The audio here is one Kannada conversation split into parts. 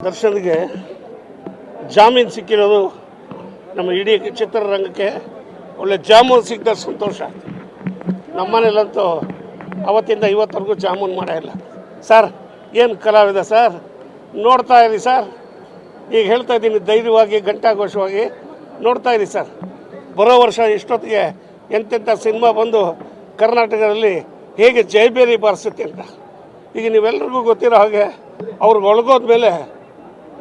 ದರ್ಶನ್ಗೆ ಜಾಮೀನು ಸಿಕ್ಕಿರೋದು ನಮ್ಮ ಇಡೀ ಚಿತ್ರರಂಗಕ್ಕೆ ಒಳ್ಳೆ ಜಾಮೂನು ಸಿಕ್ಕಿದ ಸಂತೋಷ. ನಮ್ಮನೇಲಂತೂ ಅವತ್ತಿಂದ ಇವತ್ತರೆಗೂ ಜಾಮೂನು ಮಾಡೇ ಇಲ್ಲ ಸರ್. ಏನು ಕಲಾವಿದ ಸರ್, ನೋಡ್ತಾ ಇರಿ ಸರ್. ಈಗ ಹೇಳ್ತಾ ಇದ್ದೀನಿ ಧೈರ್ಯವಾಗಿ ಘಂಟಾಘೋಷವಾಗಿ ನೋಡ್ತಾ ಇರಿ ಸರ್. ಬರೋ ವರ್ಷ ಇಷ್ಟೊತ್ತಿಗೆ ಎಂತೆಂಥ ಸಿನಿಮಾ ಬಂದು ಕರ್ನಾಟಕದಲ್ಲಿ ಹೇಗೆ ಜೈಬೇರಿ ಬಾರಿಸುತ್ತೆ ಅಂತ ಈಗ ನೀವೆಲ್ಲರಿಗೂ ಗೊತ್ತಿರೋ ಹಾಗೆ ಅವ್ರಿಗೆ ಒಳಗೋದ್ಮೇಲೆ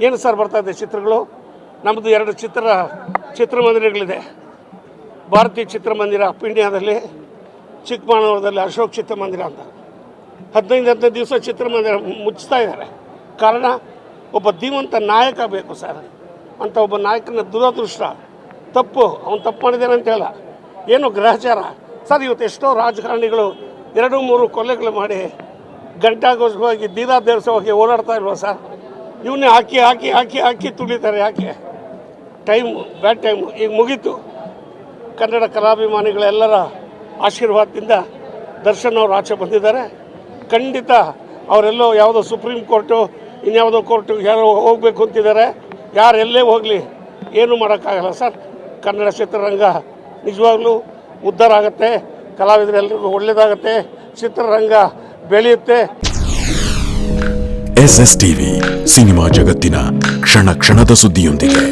ಏನು ಸರ್ ಬರ್ತಾ ಇದೆ ಚಿತ್ರಗಳು. ನಮ್ಮದು 2 ಚಿತ್ರಮಂದಿರಗಳಿದೆ. ಭಾರತೀಯ ಚಿತ್ರಮಂದಿರ ಪಿಂಡ್ಯದಲ್ಲಿ, ಚಿಕ್ಕಮಗಳೂರಲ್ಲಿ ಅಶೋಕ್ ಚಿತ್ರಮಂದಿರ ಅಂತ 15 ದಿವಸ ಚಿತ್ರಮಂದಿರ ಮುಚ್ತಾ ಇದ್ದಾರೆ. ಕಾರಣ ಒಬ್ಬ ಧೀಮಂತ ನಾಯಕ ಬೇಕು ಸರ್. ಅಂತ ಒಬ್ಬ ನಾಯಕನ ದುರದೃಷ್ಟ, ತಪ್ಪು, ಅವನು ತಪ್ಪು ಮಾಡಿದ್ದಾನೆ ಅಂತ ಹೇಳ, ಏನು ಗ್ರಹಚಾರ ಸರ್. ಇವತ್ತು ಎಷ್ಟೋ ರಾಜಕಾರಣಿಗಳು 2-3 ಕೊಲೆಗಳು ಮಾಡಿ ಘಂಟಾಘೋಷವಾಗಿ ದೀರಾದೇಶವಾಗಿ ಓಡಾಡ್ತಾ ಇಲ್ವ ಸರ್. ಇವನ್ನೇ ಹಾಕಿ ಹಾಕಿ ಹಾಕಿ ಹಾಕಿ ತುಳಿತಾರೆ. ಯಾಕೆ? ಟೈಮು, ಬ್ಯಾಡ್ ಟೈಮು ಈಗ ಮುಗೀತು. ಕನ್ನಡ ಕಲಾಭಿಮಾನಿಗಳೆಲ್ಲರ ಆಶೀರ್ವಾದದಿಂದ ದರ್ಶನ್ ಅವರು ಆಚೆ ಬಂದಿದ್ದಾರೆ. ಖಂಡಿತ ಅವರೆಲ್ಲೋ ಯಾವುದೋ ಸುಪ್ರೀಂ ಕೋರ್ಟು ಇನ್ಯಾವುದೋ ಕೋರ್ಟು ಯಾರೋ ಹೋಗಬೇಕು ಅಂತಿದ್ದಾರೆ. ಯಾರೆಲ್ಲೇ ಹೋಗಲಿ ಏನೂ ಮಾಡೋಕ್ಕಾಗಲ್ಲ ಸರ್. ಕನ್ನಡ ಚಿತ್ರರಂಗ ನಿಜವಾಗ್ಲೂ ಉದ್ಧಾರ ಆಗುತ್ತೆ, ಕಲಾವಿದರೆಲ್ಲರಿಗೂ ಒಳ್ಳೆಯದಾಗತ್ತೆ, ಚಿತ್ರರಂಗ ಬೆಳೆಯುತ್ತೆ. SS ಟಿವಿ ಸಿನಿಮಾ ಜಗತ್ತಿನ ಕ್ಷಣ ಕ್ಷಣದ ಸುದ್ದಿಯೊಂದಿಗೆ.